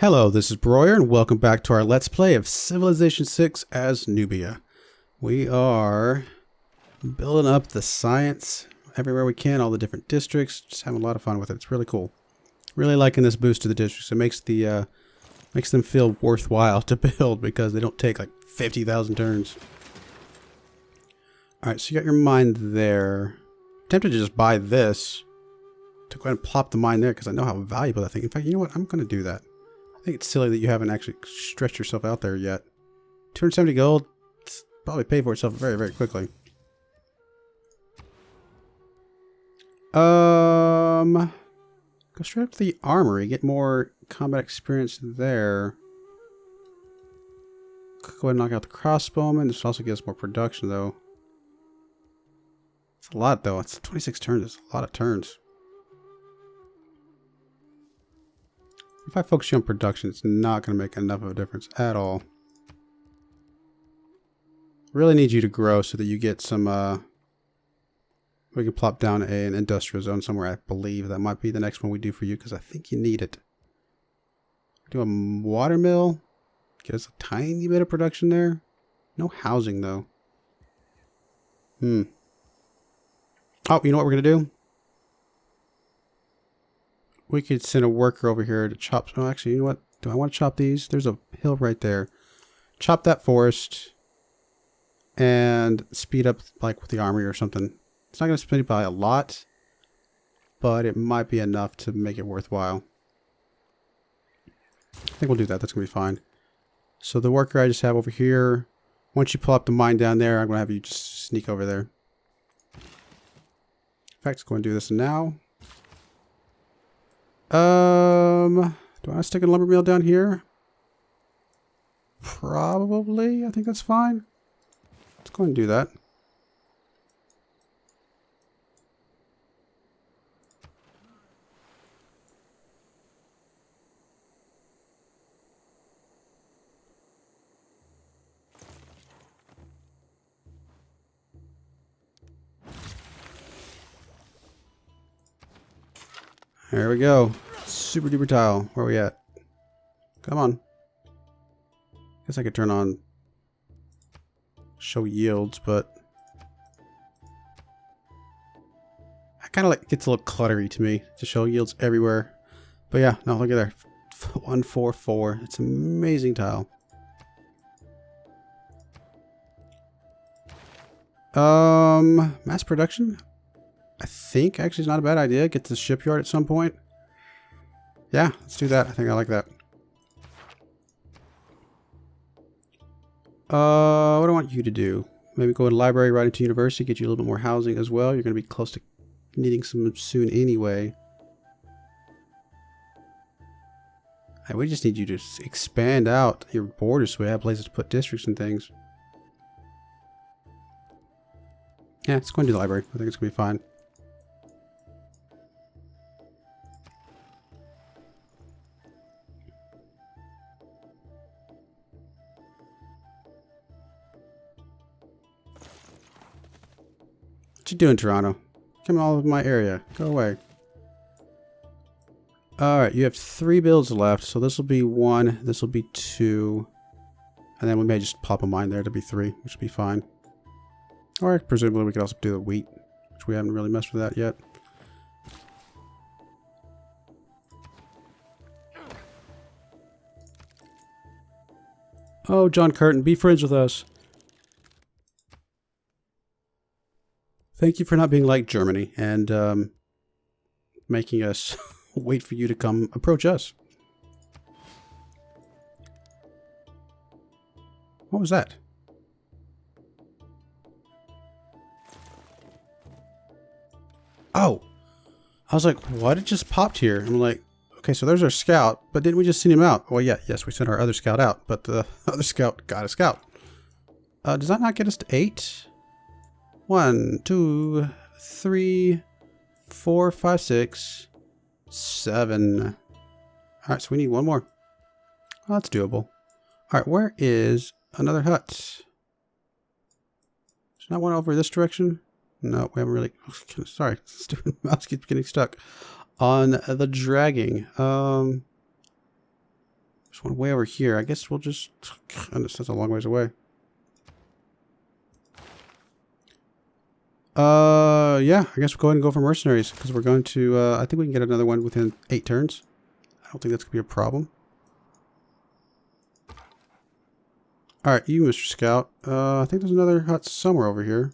Hello, this is Broyer, and welcome back to our Let's Play of Civilization 6 as Nubia. We are building up the science everywhere we can, all the different districts, just having a lot of fun with it. It's really cool. Really liking this boost to the districts. It makes the makes them feel worthwhile to build because they don't take like 50,000 turns. Alright, so you got your mine there. I'm tempted to just buy this to go ahead and plop the mine there because I know how valuable that thing. In fact, you know what? I'm going to do that. I think it's silly that you haven't actually stretched yourself out there yet. 270 gold, it's probably pay for itself very, very quickly. Go straight up to the armory, get more combat experience there. Go ahead and knock out the crossbowman. This will also give us more production, though. It's a lot, though. It's 26 turns. It's a lot of turns. If I focus you on production, it's not going to make enough of a difference at all. Really need you to grow so that you get some, we can plop down an industrial zone somewhere. I believe that might be the next one we do for you because I think you need it. Do a water mill. Get us a tiny bit of production there. No housing, though. Oh, you know what we're going to do? We could send a worker over here to chop. Oh, actually, you know what? Do I want to chop these? There's a hill right there. Chop that forest and speed up, like, with the armory or something. It's not going to speed by a lot, but it might be enough to make it worthwhile. I think we'll do that. That's going to be fine. So the worker I just have over here, once you pull up the mine down there, I'm going to have you just sneak over there. In fact, let's go and do this now. Do I want to stick a lumber mill down here? Probably. I think that's fine. Let's go and do that. There we go. Super duper tile. Where are we at? Come on. Guess I could turn on show yields, but I kind of like it gets a little cluttery to me to show yields everywhere. But yeah, no, look at there. 144. It's an amazing tile. Mass production? I think actually is not a bad idea. Get to the shipyard at some point. Yeah, let's do that. I think I like that. What do I want you to do? Maybe go to the library right into university, get you a little bit more housing as well. You're going to be close to needing some soon anyway. Hey, we just need you to expand out your borders so we have places to put districts and things. Yeah, let's go and do the library. I think it's going to be fine. What you doing, Toronto? Come all over my area. Go away. Alright, you have 3 builds left, so this will be 1, this will be 2, and then we may just pop a mine there to be 3, which will be fine. Or presumably we could also do the wheat, which we haven't really messed with that yet. Oh, John Curtin, be friends with us. Thank you for not being like Germany and making us wait for you to come approach us. What was that? Oh, I was like, what? It just popped here. I'm like, okay, so there's our scout, but didn't we just send him out? Well, yeah, yes, we sent our other scout out, but the other scout got a scout. Does that not get us to 8? 1, 2, 3, 4, 5, 6, 7. Alright, so we need 1 more. Oh, that's doable. Alright, where is another hut? There's not one over this direction? No, we haven't really... Sorry, stupid mouse keeps getting stuck on the dragging. There's one way over here. I guess we'll just... Goodness, that's a long ways away. Yeah, I guess we'll go ahead and go for mercenaries, because we're going to, I think we can get another one within 8 turns. I don't think that's going to be a problem. Alright, you, Mr. Scout. I think there's another hut somewhere over here.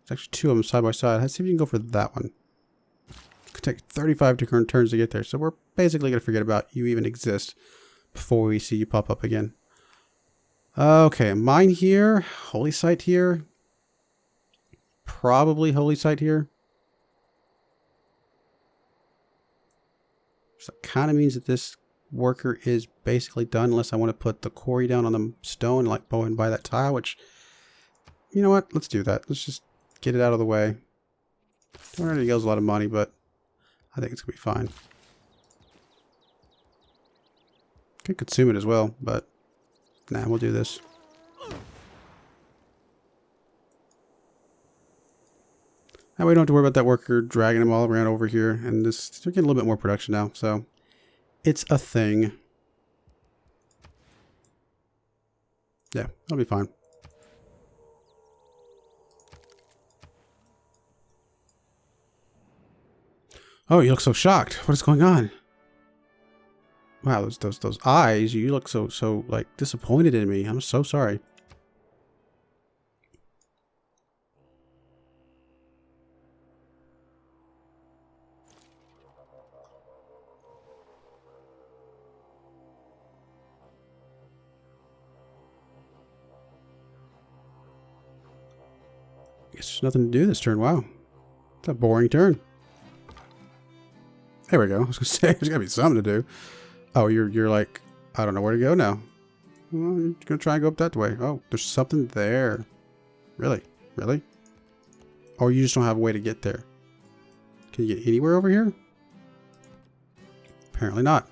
There's actually 2 of them side by side. Let's see if you can go for that one. It could take 35 different turns to get there, so we're basically going to forget about you even exist before we see you pop up again. Okay, mine here. Holy site here. Probably holy site here. So that kind of means that this worker is basically done, unless I want to put the quarry down on the stone and like go and buy that tile, which, you know what, let's do that. Let's just get it out of the way. 200 goes a lot of money, but I think it's gonna be fine. Could consume it as well, but nah, we'll do this. That way we don't have to worry about that worker dragging them all around over here, and this, they're getting a little bit more production now, so it's a thing. Yeah, that'll be fine. Oh, you look so shocked. What is going on? Wow, those eyes. You look so like disappointed in me. I'm so sorry. Guess there's nothing to do this turn. Wow. It's a boring turn. There we go. I was gonna say there's gotta be something to do. Oh, you're like, I don't know where to go now. Well, you're gonna try and go up that way. Oh, there's something there. Really? Really? Or you just don't have a way to get there. Can you get anywhere over here? Apparently not.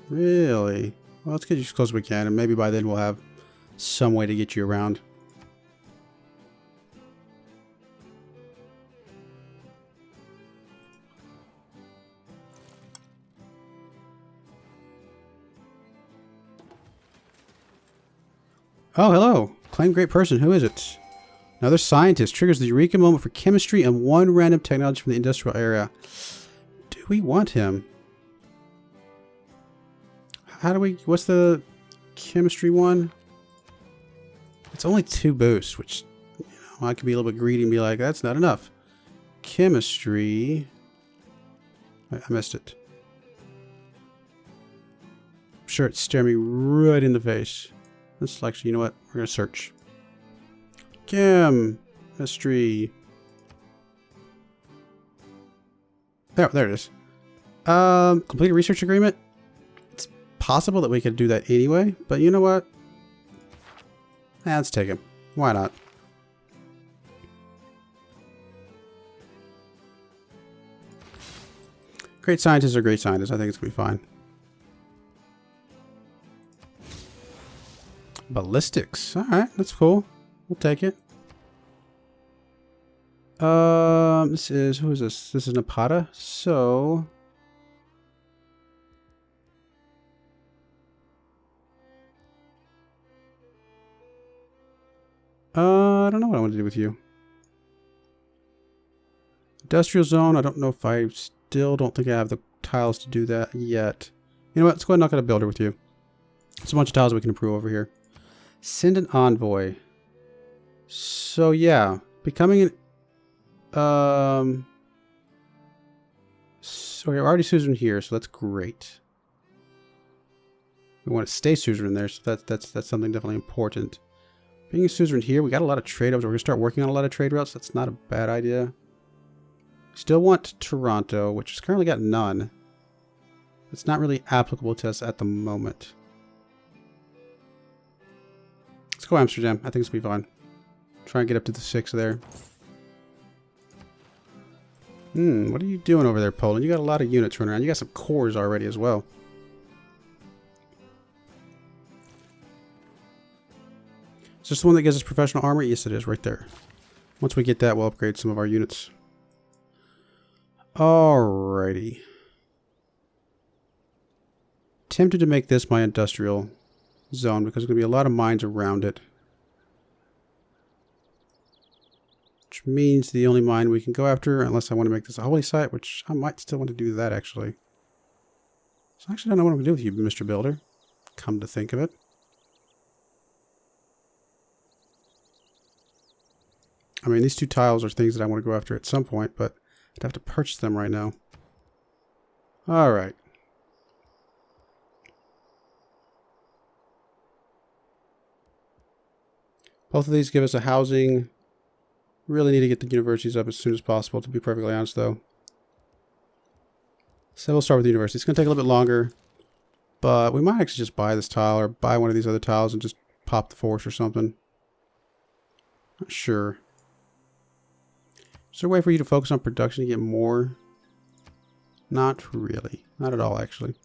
Really? Well, let's get you as close as we can, and maybe by then we'll have some way to get you around. Oh, hello. Claim great person. Who is it? Another scientist. Triggers the eureka moment for chemistry and 1 random technology from the industrial area. Do we want him? How do we... What's the chemistry one? It's only 2 boosts, which, you know, I could be a little bit greedy and be like, that's not enough. Chemistry... I missed it. I'm sure it's staring me right in the face. Let's actually, you know what? We're going to search. Chemistry. There it is. Complete a research agreement. It's possible that we could do that anyway, but you know what? Let's take him. Why not? Great scientists are great scientists. I think it's going to be fine. Ballistics. Alright, that's cool. We'll take it. This is... Who is this? This is Napata. So... I don't know what I want to do with you. Industrial zone. I don't know if I still don't think I have the tiles to do that yet. You know what? Let's go ahead and knock out a builder with you. There's a bunch of tiles we can improve over here. Send an envoy. So yeah, becoming an so we're already suzerain here, so that's great. We want to stay suzerain there, so that's something definitely important. Being a suzerain here, we got a lot of trade routes. We're gonna start working on a lot of trade routes. That's not a bad idea. Still want Toronto, which has currently got none. It's not really applicable to us at the moment. Let's go Amsterdam. I think it's going to be fine. Try and get up to the 6 there. What are you doing over there, Poland? You got a lot of units running around. You got some cores already as well. Is this the one that gives us professional armor? Yes, it is, right there. Once we get that, we'll upgrade some of our units. Alrighty. tempted to make this my industrial zone because there's going to be a lot of mines around it. Which means the only mine we can go after, unless I want to make this a holy site, which I might still want to do that actually. So I actually don't know what I'm going to do with you, Mr. Builder. Come to think of it. I mean, these two tiles are things that I want to go after at some point, but I'd have to purchase them right now. Alright. Both of these give us a housing. Really need to get the universities up as soon as possible, to be perfectly honest, though. So we'll start with the university. It's going to take a little bit longer, but we might actually just buy this tile or buy one of these other tiles and just pop the force or something. Not sure. Is there a way for you to focus on production to get more? Not really. Not at all, actually.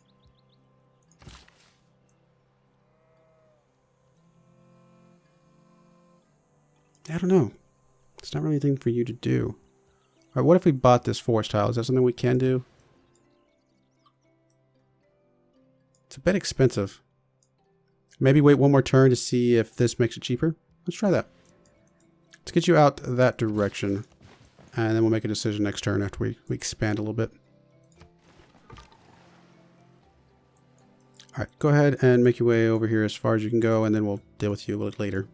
I don't know. It's not really anything for you to do. Alright, what if we bought this forest tile? Is that something we can do? It's a bit expensive. Maybe wait one more turn to see if this makes it cheaper. Let's try that. Let's get you out that direction. And then we'll make a decision next turn after we expand a little bit. Alright, go ahead and make your way over here as far as you can go, and then we'll deal with you a little later.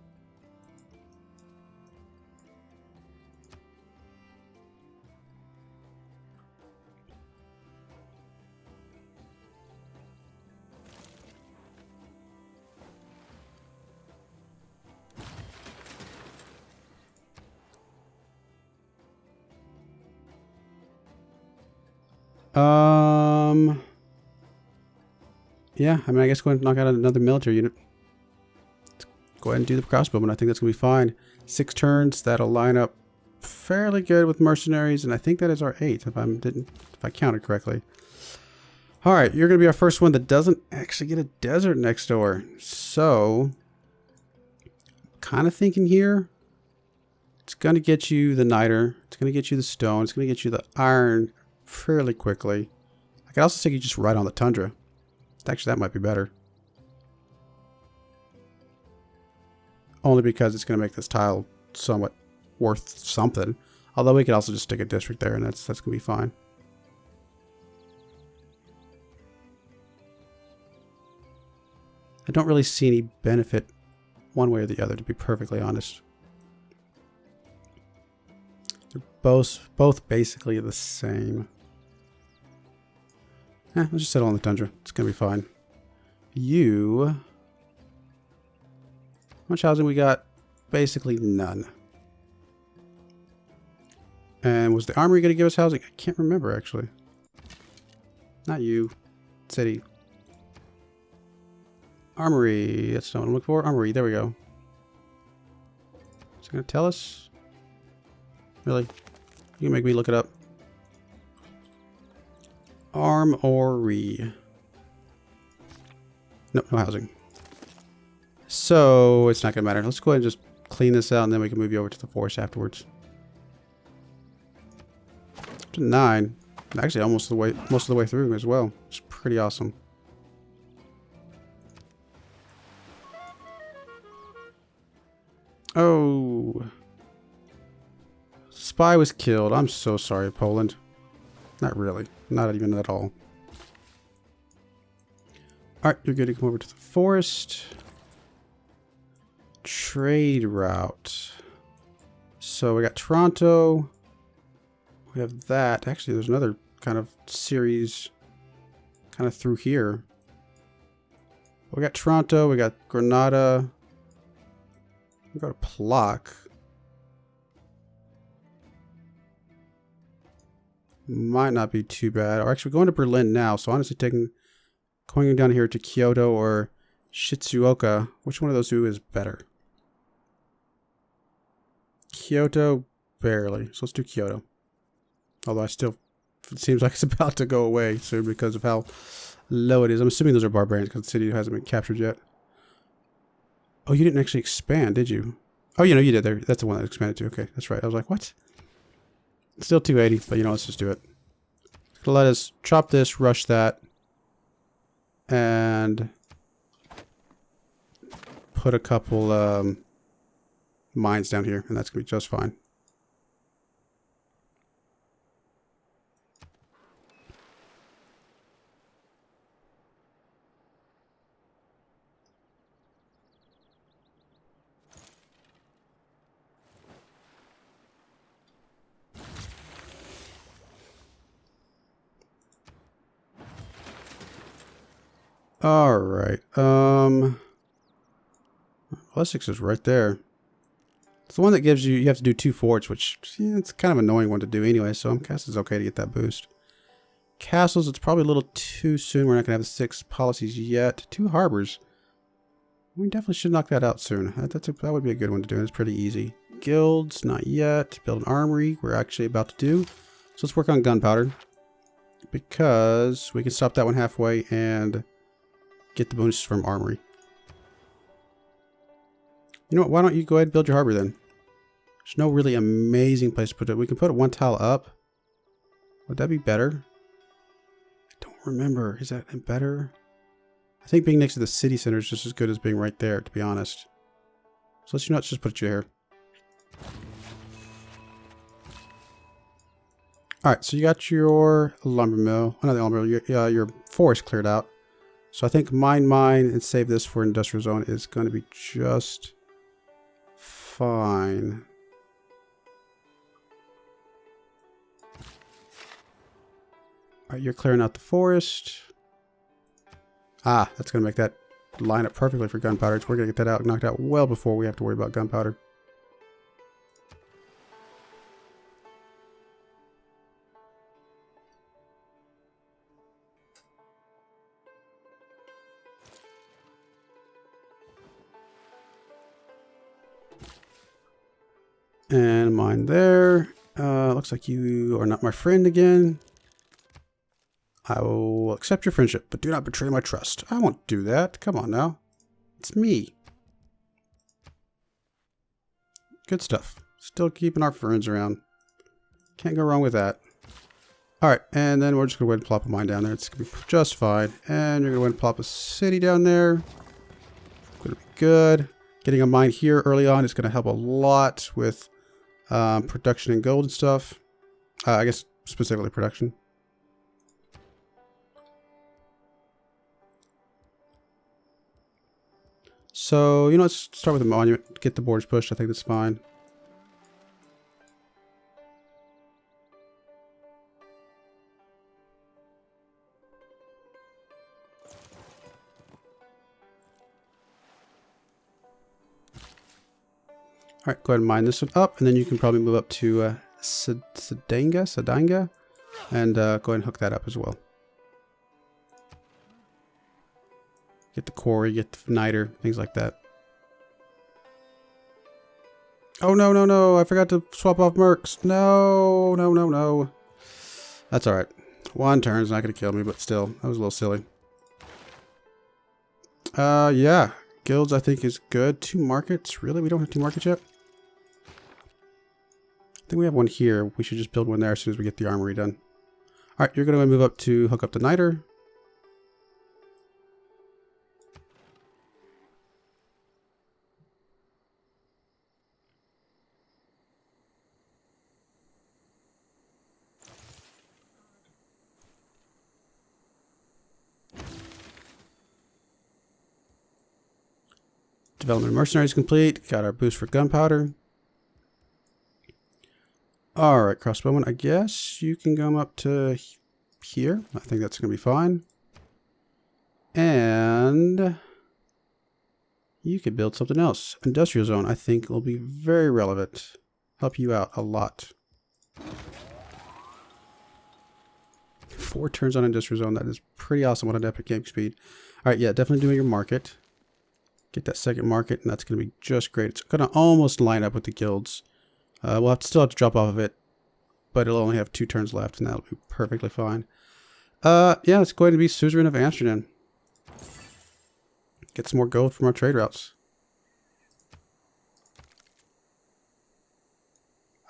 Yeah, I mean, I guess go ahead and knock out another military unit. Let's go ahead and do the crossbowman. I think that's going to be fine. 6 turns, that'll line up fairly good with mercenaries, and I think that is our 8, if I counted correctly. Alright, you're going to be our first one that doesn't actually get a desert next door. So, kind of thinking here, it's going to get you the niter, it's going to get you the stone, it's going to get you the iron fairly quickly. I could also take you just right on the tundra. Actually, that might be better. Only because it's going to make this tile somewhat worth something. Although we could also just stick a district there, and that's going to be fine. I don't really see any benefit one way or the other, to be perfectly honest. They're both basically the same. Let's just settle on the tundra. It's going to be fine. You... How much housing we got? Basically none. And was the armory going to give us housing? I can't remember, actually. Not you. City. Armory. That's not what I'm looking for. Armory. There we go. Is it going to tell us? Really? You can make me look it up. Armory. Nope, no housing. So it's not gonna matter. Let's go ahead and just clean this out, and then we can move you over to the forest afterwards. Up to 9. Actually, most of the way through as well. It's pretty awesome. Oh, spy was killed. I'm so sorry, Poland. Not really. Not even at all. Alright, you're good to come over to the forest. Trade route. So we got Toronto. We have that. Actually, there's another kind of series kind of through here. We got Toronto. We got Granada. We got a Plock. Might not be too bad. Or actually, we're going to Berlin now. So honestly, going down here to Kyoto or Shizuoka. Which one of those two is better? Kyoto, barely. So let's do Kyoto. Although it seems like it's about to go away soon because of how low it is. I'm assuming those are barbarians because the city hasn't been captured yet. Oh, you didn't actually expand, did you? Oh, you know, you did there. That's the one that expanded to. Okay, that's right. I was like, what? It's still 280, but you know, let's just do it. It's gonna let us chop this, rush that. and put a couple mines down here, and that's going to be just fine. All right. Essex is right there. It's the one that gives you have to do 2 forts, which it's kind of an annoying one to do anyway, so I guess it's okay to get that boost. Castles, it's probably a little too soon. We're not going to have the 6 policies yet. 2 harbors. We definitely should knock that out soon. That would be a good one to do. It's pretty easy. Guilds, not yet. Build an armory, we're actually about to do. So let's work on gunpowder, because we can stop that one halfway and get the bonuses from armory. You know what? Why don't you go ahead and build your harbor then? There's no really amazing place to put it. We can put it 1 tile up. Would that be better? I don't remember. Is that better? I think being next to the city center is just as good as being right there, to be honest. So let's just put you here. Alright, so you got your lumber mill. Oh, not the lumber mill. Your forest cleared out. So I think mine, and save this for industrial zone is going to be just fine. Alright, you're clearing out the forest. Ah, that's going to make that line up perfectly for gunpowder. So we're going to get that knocked out well before we have to worry about gunpowder. And mine there. Looks like you are not my friend again. I will accept your friendship, but do not betray my trust. I won't do that. Come on now. It's me. Good stuff. Still keeping our friends around. Can't go wrong with that. Alright, and then we're just going to go ahead and plop a mine down there. It's going to be just fine. And you're going to go ahead and plop a city down there. Going to be good. Getting a mine here early on is going to help a lot with production and gold and stuff. I guess specifically production. So, let's start with the monument. Get the borders pushed. I think that's fine. Alright, go ahead and mine this one up, and then you can probably move up to Sadanga, and go ahead and hook that up as well. Get the quarry, get the niter, things like that. Oh, no, I forgot to swap off mercs. No. That's alright. 1 turn's not going to kill me, but still, that was a little silly. Yeah. Guilds, I think, is good. 2 markets? Really? We don't have 2 markets yet? I think we have one here. We should just build one there as soon as we get the armory done. Alright, you're going to move up to hook up the niter. Development of mercenaries complete. Got our boost for gunpowder. Alright, crossbowman, I guess you can come up to here. I think that's going to be fine. And you could build something else. Industrial zone, I think, will be very relevant. Help you out a lot. 4 turns on industrial zone. That is pretty awesome on an epic game speed. Alright, yeah, definitely doing your market. Get that second market, and that's going to be just great. It's going to almost line up with the guilds. We'll still have to drop off of it, but it'll only have 2 turns left, and that'll be perfectly fine. Yeah, it's going to be suzerain of Amsterdam. Get some more gold from our trade routes.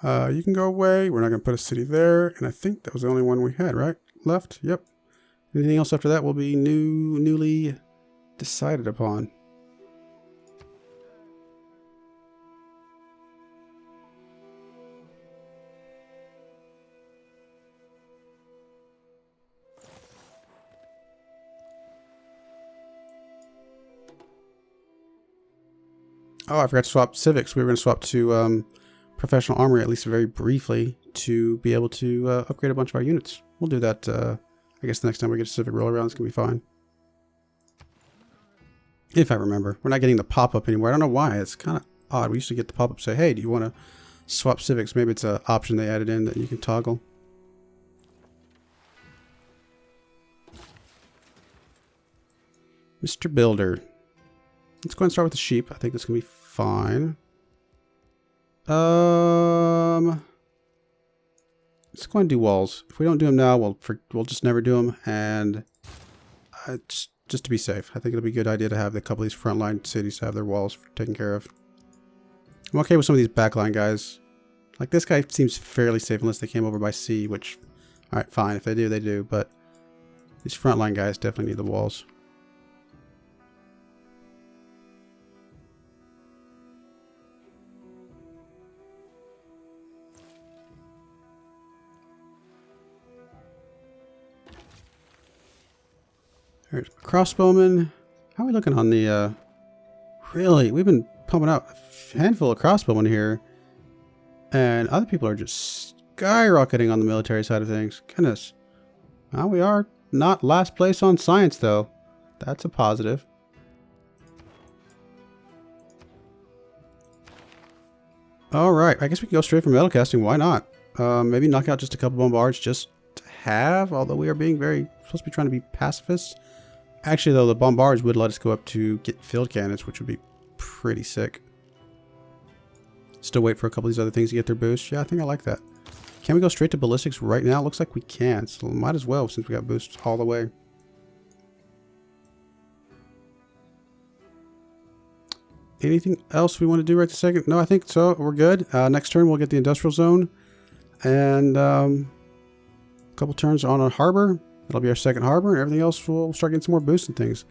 You can go away. We're not going to put a city there, and I think that was the only one we had, right? Left? Yep. Anything else after that will be newly decided upon. Oh, I forgot to swap civics. We were going to swap to professional armory, at least very briefly, to be able to upgrade a bunch of our units. We'll do that, I guess the next time we get a civic roll around, it's going to be fine. If I remember. We're not getting the pop-up anymore. I don't know why. It's kind of odd. We used to get the pop-up say, hey, do you want to swap civics? Maybe it's an option they added in that you can toggle. Mr. Builder. Let's go ahead and start with the sheep. I think this can be fine. Let's go and do walls. If we don't do them now, we'll just never do them. And just to be safe, I think it'll be a good idea to have a couple of these frontline cities have their walls taken care of. I'm okay with some of these backline guys. Like this guy seems fairly safe unless they came over by sea, which, all right, fine. If they do, they do. But these frontline guys definitely need the walls. There's a crossbowman. How are we looking on the, really, we've been pumping out a handful of crossbowmen here. And other people are just skyrocketing on the military side of things. Goodness. Well, we are not last place on science, though. That's a positive. Alright, I guess we can go straight for metal casting. Why not? Maybe knock out just a couple bombards just to have, although we are being supposed to be trying to be pacifists. Actually, though, the bombards would let us go up to get field cannons, which would be pretty sick. Still wait for a couple of these other things to get their boost. Yeah, I think I like that. Can we go straight to ballistics right now? Looks like we can, so might as well since we got boosts all the way. Anything else we want to do right this second? No, I think so. We're good. Next turn, we'll get the industrial zone. And a couple turns on a harbor. That'll be our second harbor, and everything else we'll start getting some more boosts and things.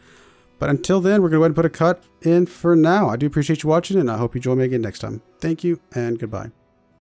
But until then, we're going to go ahead and put a cut in for now. I do appreciate you watching, and I hope you join me again next time. Thank you, and goodbye.